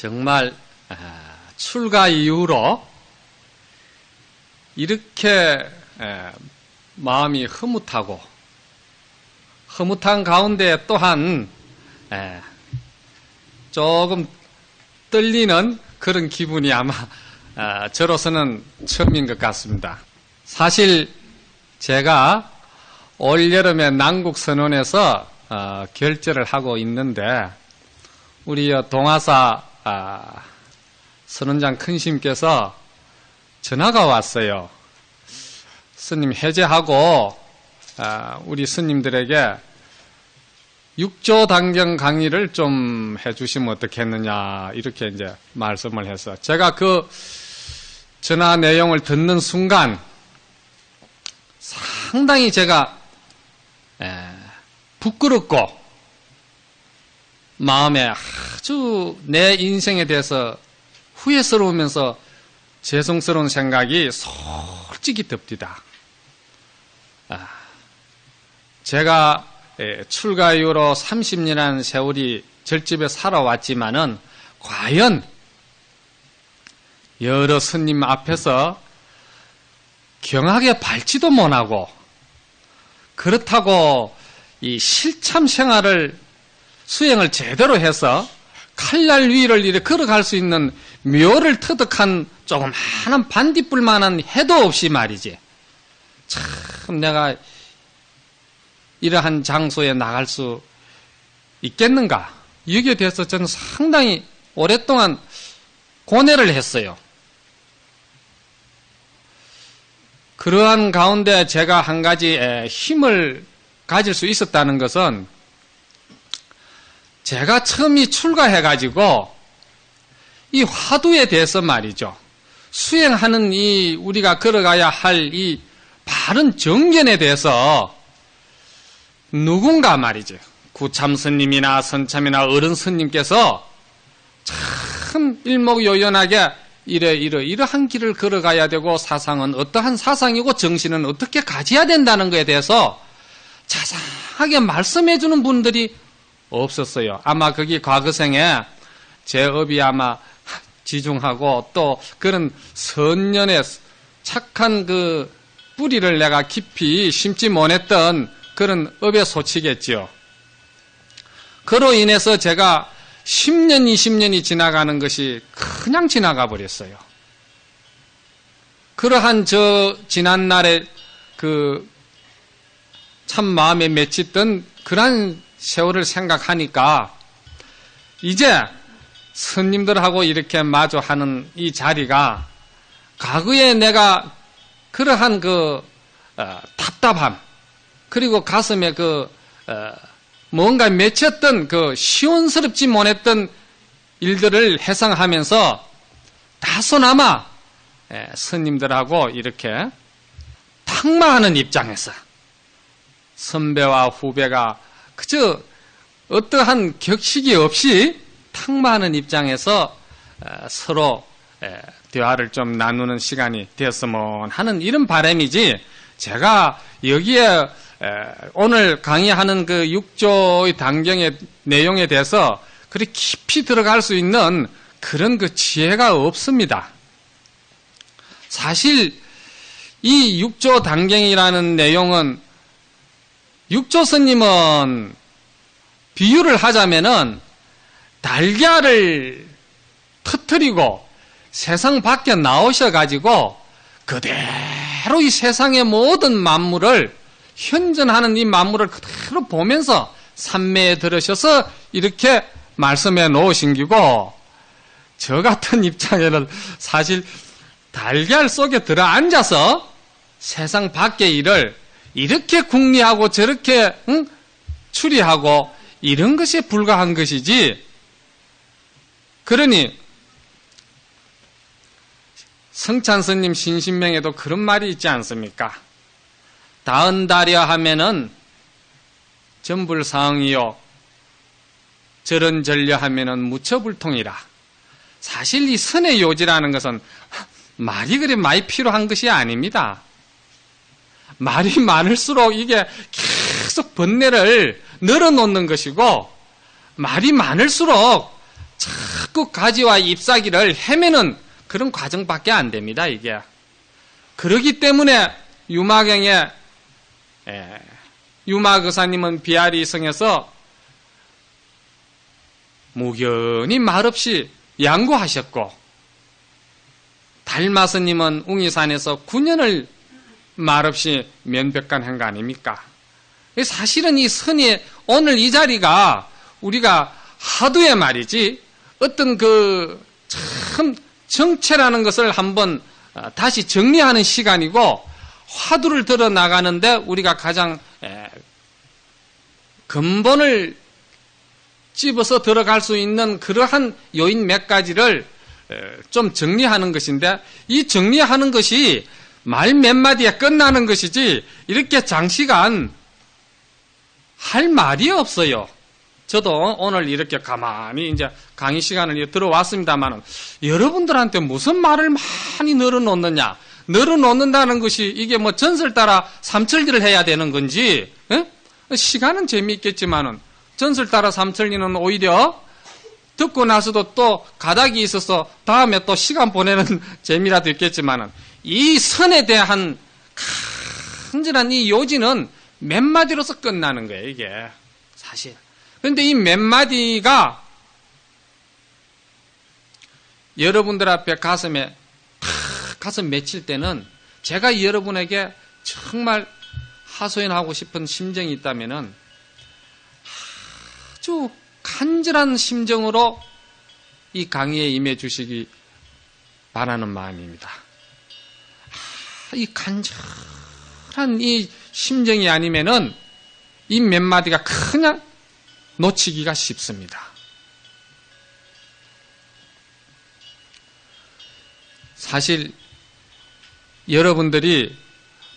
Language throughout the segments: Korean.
정말 출가 이후로 이렇게 마음이 흐뭇하고 흐뭇한 가운데 또한 조금 떨리는 그런 기분이 아마 저로서는 처음인 것 같습니다. 사실 제가 올여름에 난국선언에서 결제를 하고 있는데 우리 동아사 선원장 큰스님께서 전화가 왔어요. 스님 해제하고 우리 스님들에게 육조 당경 강의를 좀 해주시면 어떻겠느냐 이렇게 이제 말씀을 해서 제가 그 전화 내용을 듣는 순간 상당히 제가 부끄럽고 마음에 아주 내 인생에 대해서 후회스러우면서 죄송스러운 생각이 솔직히 듭니다. 제가 출가 이후로 30년이라는 세월이 절집에 살아왔지만은 과연 여러 스님 앞에서 경하게 밟지도 못하고 그렇다고 이 실참 생활을 수행을 제대로 해서 칼날 위를 이렇게 걸어갈 수 있는 묘를 터득한 조그마한 반딧불만한 해도 없이 말이지. 참 내가 이러한 장소에 나갈 수 있겠는가? 여기에 대해서 저는 상당히 오랫동안 고뇌를 했어요. 그러한 가운데 제가 한 가지 힘을 가질 수 있었다는 것은 제가 처음에 출가해가지고 이 화두에 대해서 말이죠. 수행하는 이 우리가 걸어가야 할 이 바른 정견에 대해서 누군가 말이죠. 구참스님이나 선참이나 어른 스님께서 참 일목요연하게 이러한 길을 걸어가야 되고 사상은 어떠한 사상이고 정신은 어떻게 가져야 된다는 것에 대해서 자세하게 말씀해 주는 분들이 없었어요. 아마 거기 과거생에 제 업이 아마 지중하고 또 그런 선년의 착한 그 뿌리를 내가 깊이 심지 못했던 그런 업의 소치겠지요. 그로 인해서 제가 10년, 20년이 지나가는 것이 그냥 지나가 버렸어요. 그러한 지난날에 참 마음에 맺혔던 그러한 세월을 생각하니까 이제 스님들하고 이렇게 마주하는 이 자리가 과거에 내가 그러한 답답함 그리고 가슴에 뭔가 맺혔던 시원스럽지 못했던 일들을 회상하면서 다소나마 스님들하고 이렇게 탁마하는 입장에서 선배와 후배가 그저 어떠한 격식이 없이 탁마하는 입장에서 서로 대화를 좀 나누는 시간이 되었으면 하는 이런 바람이지 제가 여기에 오늘 강의하는 그 육조의 당경의 내용에 대해서 그리 깊이 들어갈 수 있는 그런 그 지혜가 없습니다. 사실 이 육조 당경이라는 내용은 육조 스님은 비유를 하자면은 달걀을 터뜨리고 세상 밖에 나오셔가지고 그대로 이 세상의 모든 만물을 현존하는 이 만물을 그대로 보면서 삼매에 들으셔서 이렇게 말씀해 놓으신 기고 저 같은 입장에는 사실 달걀 속에 들어 앉아서 세상 밖의 일을 이렇게 궁리하고 저렇게 추리하고 이런 것이 불가한 것이지. 그러니 성찬스님 신신명에도 그런 말이 있지 않습니까? 다은다려 하면은 전불사응이요 저런전려 하면은 무처불통이라. 사실 이 선의 요지라는 것은 말이 그리 많이 필요한 것이 아닙니다. 말이 많을수록 이게 계속 번뇌를 늘어놓는 것이고 말이 많을수록 자꾸 가지와 잎사귀를 헤매는 그런 과정밖에 안 됩니다, 이게. 그러기 때문에 유마경에 유마거사님은 비아리성에서 무견히 말없이 양구하셨고, 달마스님은 웅이산에서 9년을 말없이 면벽간 한 거 아닙니까? 사실은 이 선이 오늘 이 자리가 우리가 하두에 말이지 어떤 그 참 정체라는 것을 한번 다시 정리하는 시간이고, 화두를 들어 나가는데 우리가 가장 근본을 집어서 들어갈 수 있는 그러한 요인 몇 가지를 좀 정리하는 것인데, 이 정리하는 것이 말 몇 마디에 끝나는 것이지 이렇게 장시간 할 말이 없어요. 저도 오늘 이렇게 가만히 이제 강의 시간을 들어왔습니다만, 여러분들한테 무슨 말을 많이 늘어놓느냐, 늘어놓는다는 것이 이게 뭐 전설 따라 삼천리를 해야 되는 건지, 시간은 재미있겠지만은 전설 따라 삼천리는 오히려 듣고 나서도 또 가닥이 있어서 다음에 또 시간 보내는 재미라도 있겠지만은, 이 선에 대한 간절한 이 요지는 몇 마디로서 끝나는 거예요, 이게. 사실. 그런데 이 몇 마디가 여러분들 앞에 가슴에 가슴 맺힐 때는, 제가 여러분에게 정말 하소연하고 싶은 심정이 있다면은 아주 간절한 심정으로 이 강의에 임해 주시기 바라는 마음입니다. 이 간절한 이 심정이 아니면은 이 몇 마디가 그냥 놓치기가 쉽습니다. 사실 여러분들이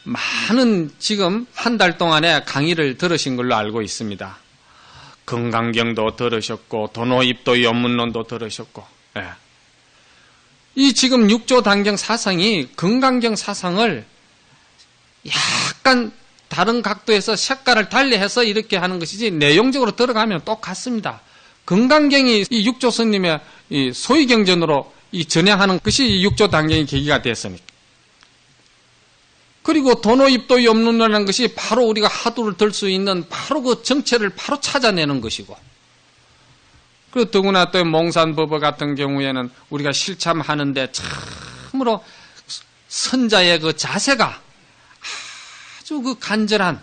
많은 지금 한 달 동안에 강의를 들으신 걸로 알고 있습니다. 건강경도 들으셨고, 도노입도 연문론도 들으셨고, 이 지금 6조 단경 사상이 건강경 사상을 약간 다른 각도에서 색깔을 달리해서 이렇게 하는 것이지, 내용적으로 들어가면 똑같습니다. 건강경이 이 6조 스님의 이 소위경전으로 이 전향하는 것이 이 6조 단경의 계기가 됐으니까. 그리고 도노입도이 없는다는 것이 바로 우리가 하두를 들 수 있는 바로 그 정체를 바로 찾아내는 것이고, 그리고 더구나 또 몽산법어 같은 경우에는 우리가 실참하는데 참으로 선자의 그 자세가 아주 그 간절한,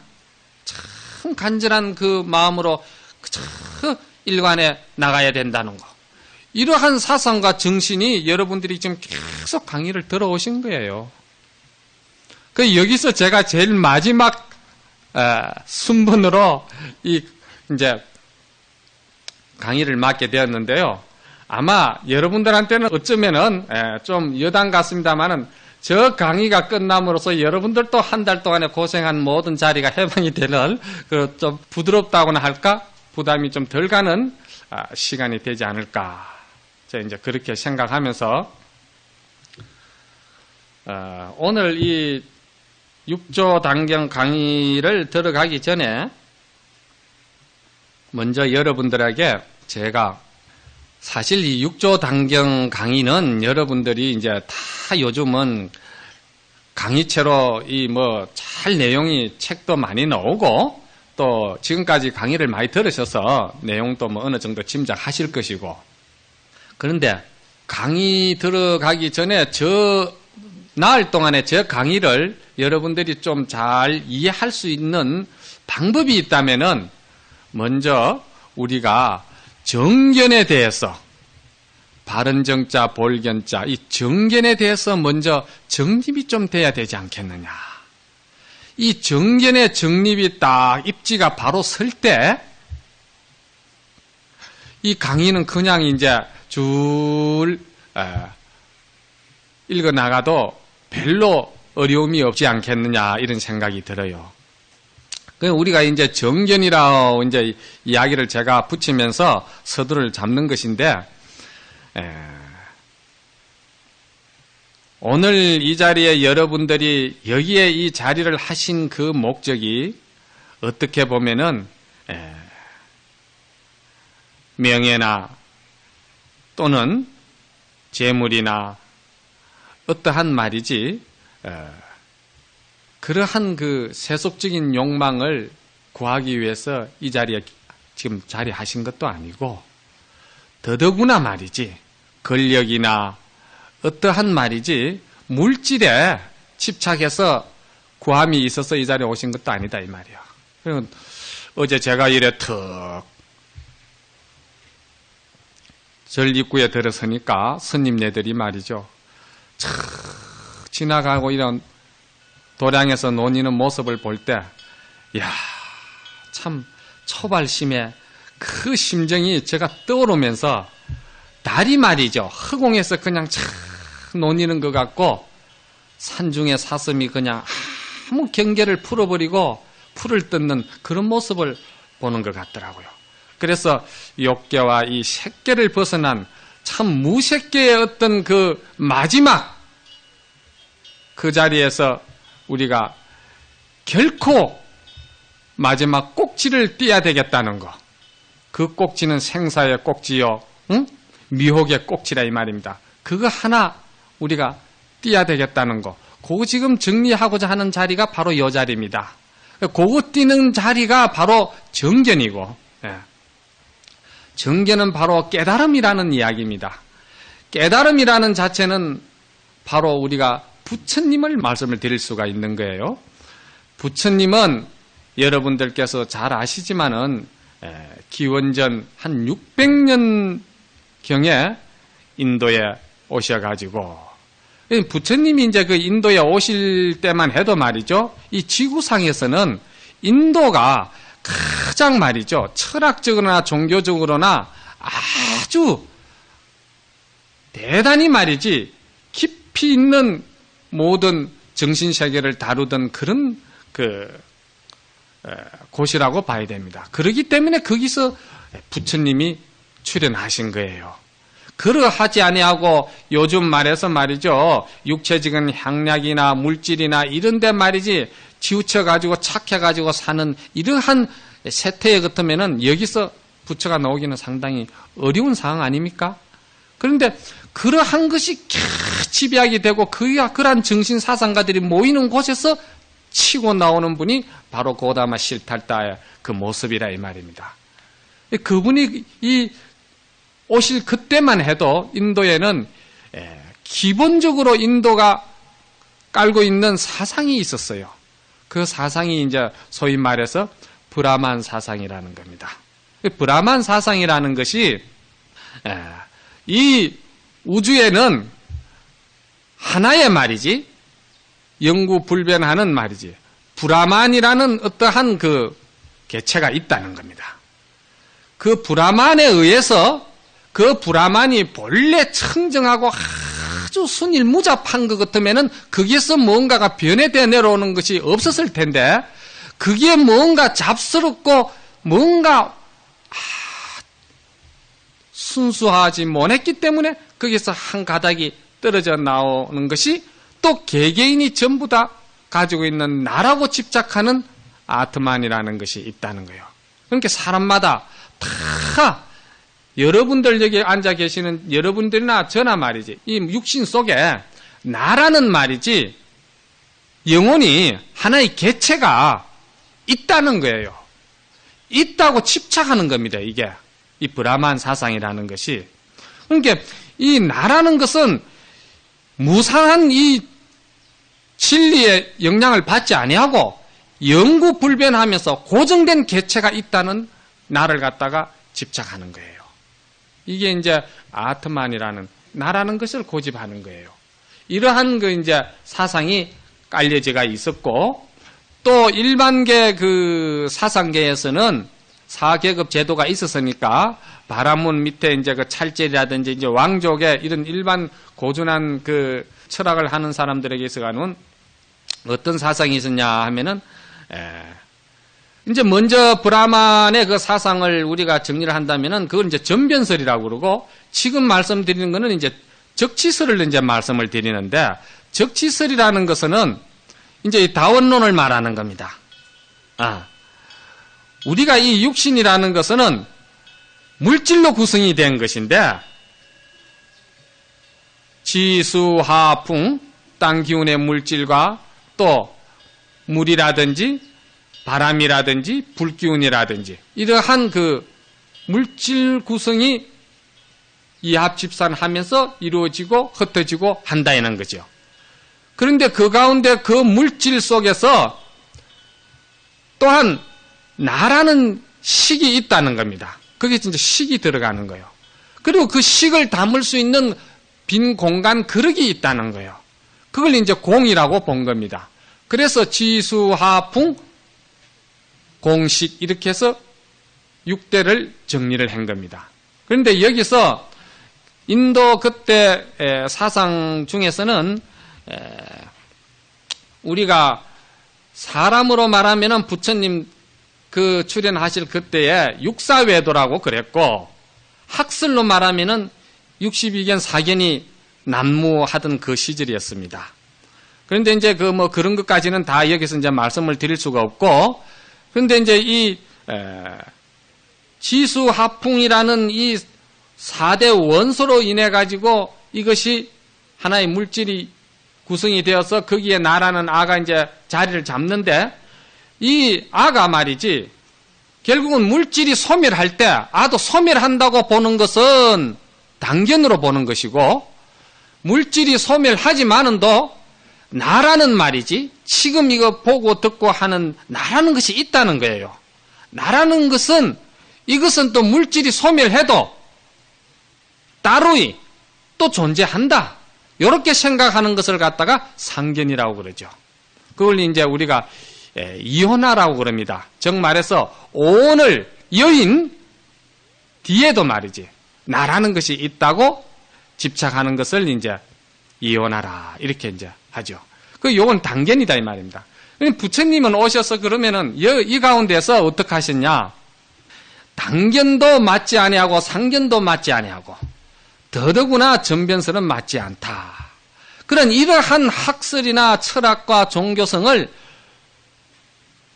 참 간절한 그 마음으로 그 일관해 나가야 된다는 거. 이러한 사상과 정신이 여러분들이 지금 계속 강의를 들어오신 거예요. 그 여기서 제가 제일 마지막 순번으로 이제 강의를 맡게 되었는데요. 아마 여러분들한테는 어쩌면은 좀 여당 같습니다만은, 저 강의가 끝남으로써 여러분들도 한 달 동안에 고생한 모든 자리가 해방이 되는, 그 좀 부드럽다고나 할까, 부담이 좀 덜 가는 시간이 되지 않을까, 제가 이제 그렇게 생각하면서 오늘 이 6조 단경 강의를 들어가기 전에 먼저 여러분들에게 제가, 사실 이 6조 단경 강의는 여러분들이 이제 다 요즘은 강의체로 이 뭐 잘 내용이 책도 많이 나오고, 또 지금까지 강의를 많이 들으셔서 내용도 뭐 어느 정도 짐작하실 것이고, 그런데 강의 들어가기 전에 나흘 동안에 저 강의를 여러분들이 좀 잘 이해할 수 있는 방법이 있다면은, 먼저 우리가 정견에 대해서, 바른정자, 볼견자, 이 정견에 대해서 먼저 정립이 좀 돼야 되지 않겠느냐. 이 정견의 정립이 딱 입지가 바로 설 때, 이 강의는 그냥 이제 줄 읽어 나가도 별로 어려움이 없지 않겠느냐, 이런 생각이 들어요. 우리가 이제 정견이라고 이제 이야기를 제가 붙이면서 서두를 잡는 것인데, 오늘 이 자리에 여러분들이 여기에 이 자리를 하신 그 목적이 어떻게 보면은 명예나 또는 재물이나 어떠한 말이지 그러한 그 세속적인 욕망을 구하기 위해서 이 자리에 지금 자리하신 것도 아니고 더더구나 말이지 권력이나 어떠한 말이지 물질에 집착해서 구함이 있어서 이 자리에 오신 것도 아니다 이 말이야. 어제 제가 이래 턱 절 입구에 들어서니까 스님네들이 말이죠. 참 지나가고 이런 도량에서 논이는 모습을 볼 때 야, 참 초발심에 그 심정이 제가 떠오르면서 달이 말이죠. 허공에서 그냥 참 논이는 것 같고 산중의 사슴이 그냥 아무 경계를 풀어버리고 풀을 뜯는 그런 모습을 보는 것 같더라고요. 그래서 욕계와 이 색계를 벗어난 참 무색계의 어떤 그 마지막 그 자리에서 우리가 결코 마지막 꼭지를 띄어야 되겠다는 거. 그 꼭지는 생사의 꼭지요, 응? 미혹의 꼭지라 이 말입니다. 그거 하나 우리가 띄어야 되겠다는 거. 그거 지금 정리하고자 하는 자리가 바로 이 자리입니다. 그거 띄는 자리가 바로 정견이고, 예. 정견은 바로 깨달음이라는 이야기입니다. 깨달음이라는 자체는 바로 우리가 부처님을 말씀을 드릴 수가 있는 거예요. 부처님은 여러분들께서 잘 아시지만은 기원전 한 600년경에 인도에 오셔가지고 부처님이 이제 그 인도에 오실 때만 해도 말이죠. 이 지구상에서는 인도가 가장 말이죠. 철학적으로나 종교적으로나 아주 대단히 말이지 깊이 있는 모든 정신세계를 다루던 그런 곳이라고 봐야 됩니다. 그렇기 때문에 거기서 부처님이 출현하신 거예요. 그러하지 아니하고 요즘 말해서 말이죠. 육체적인 향락이나 물질이나 이런 데 말이지 치우쳐가지고 착해가지고 사는 이러한 세태에 같으면은 여기서 부처가 나오기는 상당히 어려운 상황 아닙니까? 그런데 그러한 것이 지배하게 되고 그러한 정신사상가들이 모이는 곳에서 치고 나오는 분이 바로 고다마 실탈다의 그 모습이라 이 말입니다. 그분이 오실 그때만 해도 인도에는 기본적으로 인도가 깔고 있는 사상이 있었어요. 그 사상이 이제 소위 말해서 브라만 사상이라는 겁니다. 브라만 사상이라는 것이 이 우주에는 하나의 말이지 영구불변하는 말이지 브라만이라는 어떠한 그 개체가 있다는 겁니다. 그 브라만에 의해서 그 브라만이 본래 청정하고 아주 순일무잡한 것 같으면은 거기에서 뭔가가 변해되어 내려오는 것이 없었을 텐데 그게 뭔가 잡스럽고 뭔가 순수하지 못했기 때문에 거기서 한 가닥이 떨어져 나오는 것이 또 개개인이 전부 다 가지고 있는 나라고 집착하는 아트만이라는 것이 있다는 거예요. 그러니까 사람마다 다 여러분들 여기 앉아 계시는 여러분들이나 저나 말이지 이 육신 속에 나라는 말이지 영혼이 하나의 개체가 있다는 거예요. 있다고 집착하는 겁니다. 이게 이 브라만 사상이라는 것이. 그러니까 이 나라는 것은 무상한 이 진리의 영향을 받지 아니하고 영구불변하면서 고정된 개체가 있다는 나를 갖다가 집착하는 거예요. 이게 이제 아트만이라는 나라는 것을 고집하는 거예요. 이러한 그 이제 사상이 깔려져가 있었고 또 일반계 그 사상계에서는 4계급 제도가 있었으니까 바라문 밑에 이제 그 찰제라든지 이제 왕족의 이런 일반 고준한 그 철학을 하는 사람들에게 있어가는 어떤 사상이 있었냐 하면은 이제 먼저 브라만의 그 사상을 우리가 정리를 한다면은 그걸 이제 전변설이라고 그러고 지금 말씀드리는 거는 이제 적치설을 이제 말씀을 드리는데 적치설이라는 것은 이제 이 다원론을 말하는 겁니다. 우리가 이 육신이라는 것은 물질로 구성이 된 것인데 지수하풍, 땅 기운의 물질과 또 물이라든지 바람이라든지 불기운이라든지 이러한 그 물질 구성이 이합집산하면서 이루어지고 흩어지고 한다는 거죠. 그런데 그 가운데 그 물질 속에서 또한 나라는 식이 있다는 겁니다. 그게 진짜 식이 들어가는 거예요. 그리고 그 식을 담을 수 있는 빈 공간 그릇이 있다는 거예요. 그걸 이제 공이라고 본 겁니다. 그래서 지수하풍 공식 이렇게 해서 6대를 정리를 한 겁니다. 그런데 여기서 인도 그때 사상 중에서는 우리가 사람으로 말하면은 부처님 그 출연하실 그때에 육사외도라고 그랬고, 학설로 말하면은 62견 사견이 난무하던 그 시절이었습니다. 그런데 이제 그 뭐 그런 것까지는 다 여기서 이제 말씀을 드릴 수가 없고, 그런데 이제 이 지수하풍이라는 이 4대 원소로 인해 가지고 이것이 하나의 물질이 구성이 되어서 거기에 나라는 아가 이제 자리를 잡는데, 이 아가 말이지 결국은 물질이 소멸할 때 아도 소멸한다고 보는 것은 당견으로 보는 것이고, 물질이 소멸하지만은도 나라는 말이지 지금 이거 보고 듣고 하는 나라는 것이 있다는 거예요. 나라는 것은 이것은 또 물질이 소멸해도 따로이 또 존재한다. 이렇게 생각하는 것을 갖다가 상견이라고 그러죠. 그걸 이제 우리가 이혼하라고 그럽니다. 정 말해서 오늘 여인 뒤에도 말이지 나라는 것이 있다고 집착하는 것을 이제 이혼하라 이렇게 이제 하죠. 그 요건 당견이다 이 말입니다. 부처님은 오셔서 그러면은 이 가운데서 어떻게 하셨냐? 당견도 맞지 아니하고 상견도 맞지 아니하고 더더구나 전변설은 맞지 않다. 그런 이러한 학설이나 철학과 종교성을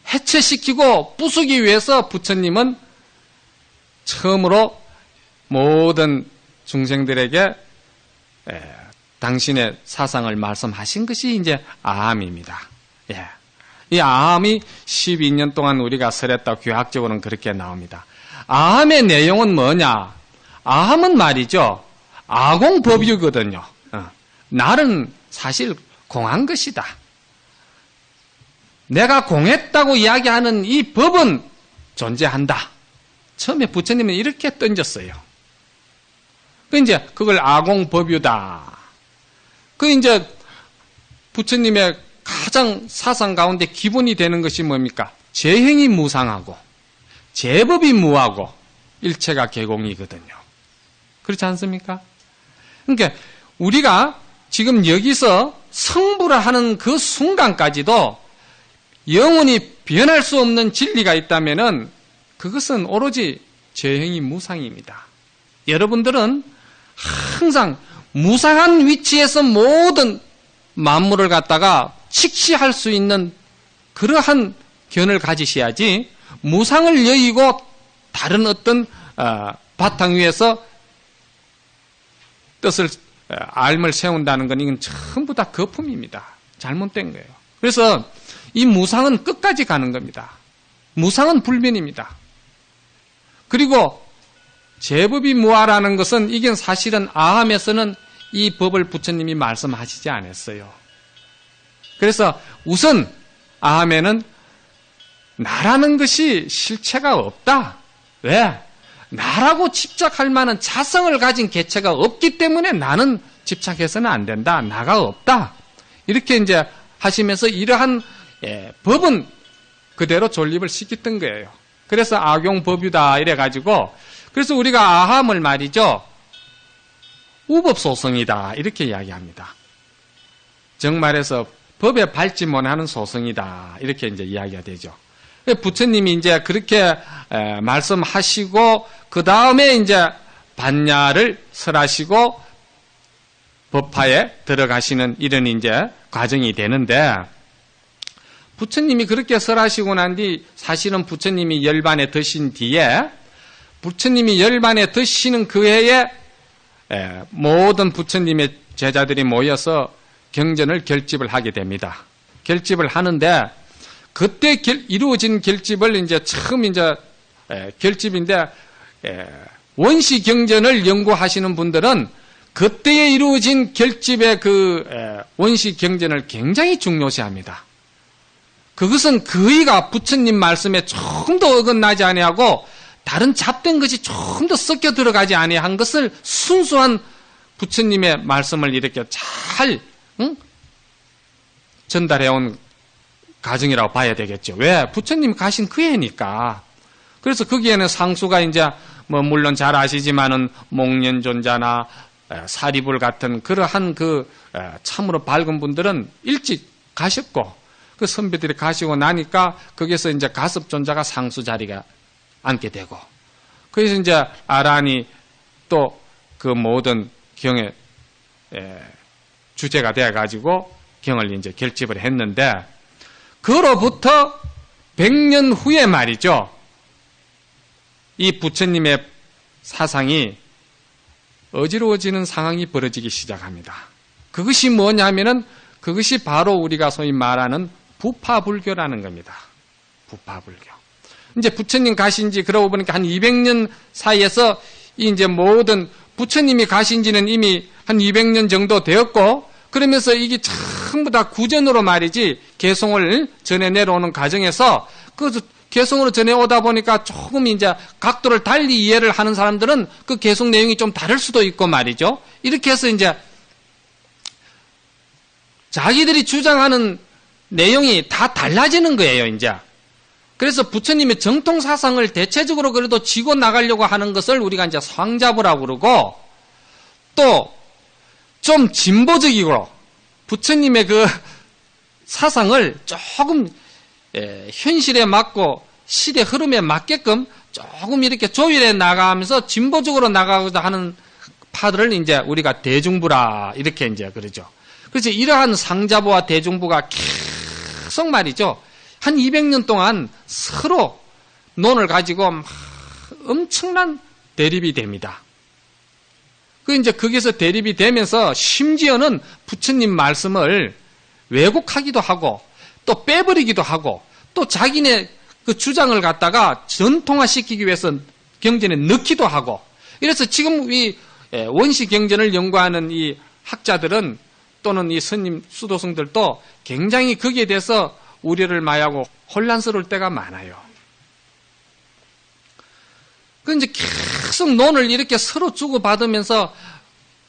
해체시키고 부수기 위해서 부처님은 처음으로 모든 중생들에게 당신의 사상을 말씀하신 것이 이제 아함입니다. 예. 이 아함이 12년 동안 우리가 설했다 교학적으로는 그렇게 나옵니다. 아함의 내용은 뭐냐? 아함은 말이죠. 아공법유거든요. 나는 사실 공한 것이다. 내가 공했다고 이야기하는 이 법은 존재한다. 처음에 부처님은 이렇게 던졌어요. 그 이제 그걸 아공법유다. 그 이제 부처님의 가장 사상 가운데 기본이 되는 것이 뭡니까? 재행이 무상하고 제법이 무하고 일체가 개공이거든요. 그렇지 않습니까? 그러니까 우리가 지금 여기서 성불을 하는 그 순간까지도 영원히 변할 수 없는 진리가 있다면은 그것은 오로지 재행이 무상입니다. 여러분들은 항상 무상한 위치에서 모든 만물을 갖다가 직시할 수 있는 그러한 견을 가지셔야지, 무상을 여의고 다른 어떤 바탕 위에서 뜻을 알을 세운다는 건 이건 전부 다 거품입니다. 잘못된 거예요. 그래서 이 무상은 끝까지 가는 겁니다. 무상은 불변입니다. 그리고 제법이 무하라는 것은 이게 사실은 아함에서는 이 법을 부처님이 말씀하시지 않았어요. 그래서 우선 아함에는 나라는 것이 실체가 없다. 왜? 나라고 집착할 만한 자성을 가진 개체가 없기 때문에 나는 집착해서는 안 된다. 나가 없다. 이렇게 이제 하시면서 이러한 법은 그대로 존립을 시켰던 거예요. 그래서 악용법유다 이래가지고, 그래서 우리가 아함을 말이죠, 우법소성이다 이렇게 이야기합니다. 정말해서 법에 밟지 못하는 소성이다 이렇게 이제 이야기가 되죠. 부처님이 이제 그렇게 말씀하시고 그 다음에 이제 반야를 설하시고 법화에 들어가시는 이런 이제 과정이 되는데, 부처님이 그렇게 설하시고 난 뒤 사실은 부처님이 열반에 드신 뒤에 부처님이 열반에 드시는 그 해에 모든 부처님의 제자들이 모여서 경전을 결집을 하게 됩니다. 결집을 하는데 그때 이루어진 결집을 이제 처음 이제 결집인데 원시 경전을 연구하시는 분들은 그때에 이루어진 결집의 그 원시 경전을 굉장히 중요시합니다. 그것은 그의가 부처님 말씀에 조금 더 어긋나지 아니하고 다른 잡된 것이 조금 더 섞여 들어가지 아니한 것을 순수한 부처님의 말씀을 이렇게 잘 전달해온 가정이라고 봐야 되겠죠. 왜? 부처님 가신 그 해니까. 그래서 거기에는 상수가 이제 뭐 물론 잘 아시지만은 목련존자나 사리불 같은 그러한 그 참으로 밝은 분들은 일찍 가셨고 그 선배들이 가시고 나니까 거기서 이제 가섭존자가 상수 자리가 앉게 되고 그래서 이제 아란이 또 그 모든 경의 주제가 되어 가지고 경을 이제 결집을 했는데 그로부터 100년 후에 말이죠. 이 부처님의 사상이 어지러워지는 상황이 벌어지기 시작합니다. 그것이 뭐냐면은 그것이 바로 우리가 소위 말하는 부파불교라는 겁니다. 부파불교. 이제 부처님 가신 지 그러고 보니까 한 200년 사이에서 이제 모든 부처님이 가신 지는 이미 한 200년 정도 되었고 그러면서 이게 전부 다 구전으로 말이지 개송을 전해 내려오는 과정에서 그 개송으로 전해오다 보니까 조금 이제 각도를 달리 이해를 하는 사람들은 그 개송 내용이 좀 다를 수도 있고 말이죠. 이렇게 해서 이제 자기들이 주장하는 내용이 다 달라지는 거예요, 이제. 그래서 부처님의 정통 사상을 대체적으로 그래도 쥐고 나가려고 하는 것을 우리가 이제 상잡으라고 그러고 또 좀 진보적이고 부처님의 그 사상을 조금 현실에 맞고 시대 흐름에 맞게끔 조금 이렇게 조율해 나가면서 진보적으로 나가고자 하는 파들을 이제 우리가 대중부라 이렇게 이제 그러죠. 그래서 이러한 상자부와 대중부가 계속 말이죠. 한 200년 동안 서로 논을 가지고 막 엄청난 대립이 됩니다. 그 이제 거기서 대립이 되면서 심지어는 부처님 말씀을 왜곡하기도 하고 또 빼버리기도 하고 또 자기네 그 주장을 갖다가 전통화시키기 위해서 경전에 넣기도 하고 이래서 지금 이 원시 경전을 연구하는 이 학자들은 또는 이 스님 수도승들도 굉장히 거기에 대해서 우려를 많이 하고 혼란스러울 때가 많아요. 그 이제 계속 논을 이렇게 서로 주고받으면서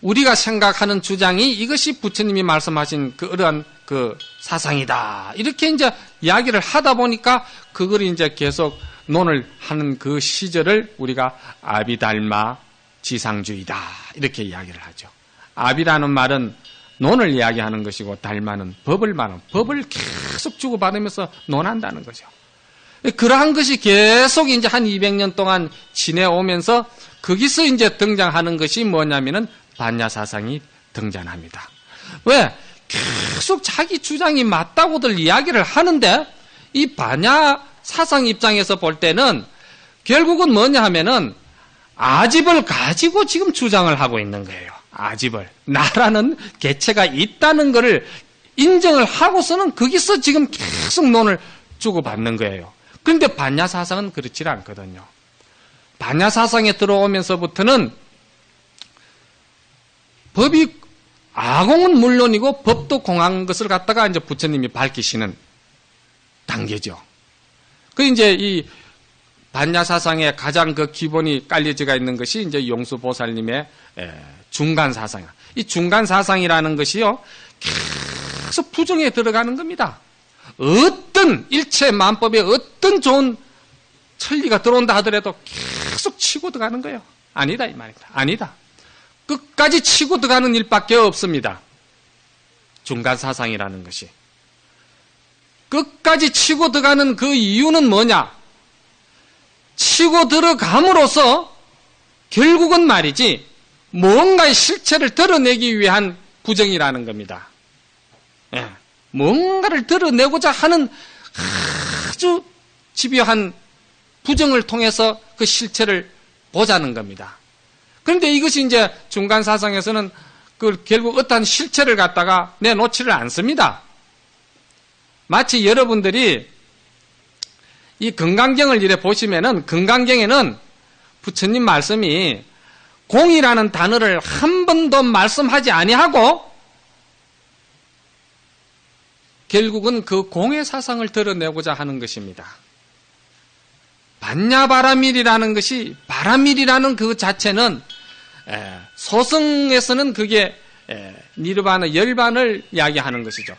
우리가 생각하는 주장이 이것이 부처님이 말씀하신 그러한 그 사상이다. 이렇게 이제 이야기를 하다 보니까 그걸 이제 계속 논을 하는 그 시절을 우리가 아비달마 지상주의다. 이렇게 이야기를 하죠. 아비라는 말은 논을 이야기하는 것이고 달마는 법을 말하는 법을 계속 주고받으면서 논한다는 거죠. 그러한 것이 계속 이제 한 200년 동안 지내오면서 거기서 이제 등장하는 것이 뭐냐면은 반야 사상이 등장합니다. 왜? 계속 자기 주장이 맞다고들 이야기를 하는데 이 반야 사상 입장에서 볼 때는 결국은 뭐냐 하면은 아집을 가지고 지금 주장을 하고 있는 거예요. 아집을. 나라는 개체가 있다는 것을 인정을 하고서는 거기서 지금 계속 논을 주고받는 거예요. 그런데 반야 사상은 그렇지 않거든요. 반야 사상에 들어오면서부터는 법이 아공은 물론이고 법도 공한 것을 갖다가 이제 부처님이 밝히시는 단계죠. 그 이제 이 반야 사상의 가장 그 기본이 깔려져 있는 것이 이제 용수보살님의 중간 사상. 이 중간 사상이라는 것이요 계속 부정에 들어가는 겁니다. 어떤 일체 만법에 어떤 좋은 천리가 들어온다 하더라도 계속 치고 들어가는 거예요. 아니다 이 말입니다. 아니다. 끝까지 치고 들어가는 일밖에 없습니다. 중간 사상이라는 것이. 끝까지 치고 들어가는 그 이유는 뭐냐? 치고 들어감으로써 결국은 말이지 뭔가의 실체를 드러내기 위한 부정이라는 겁니다. 예. 뭔가를 드러내고자 하는 아주 집요한 부정을 통해서 그 실체를 보자는 겁니다. 그런데 이것이 이제 중간 사상에서는 그 결국 어떠한 실체를 갖다가 내놓지를 않습니다. 마치 여러분들이 이 건강경을 이래 보시면은 건강경에는 부처님 말씀이 공이라는 단어를 한 번도 말씀하지 아니하고 결국은 그 공의 사상을 드러내고자 하는 것입니다. 반야바라밀이라는 것이 바라밀이라는 그 자체는 소승에서는 그게 니르바나 열반을 이야기하는 것이죠.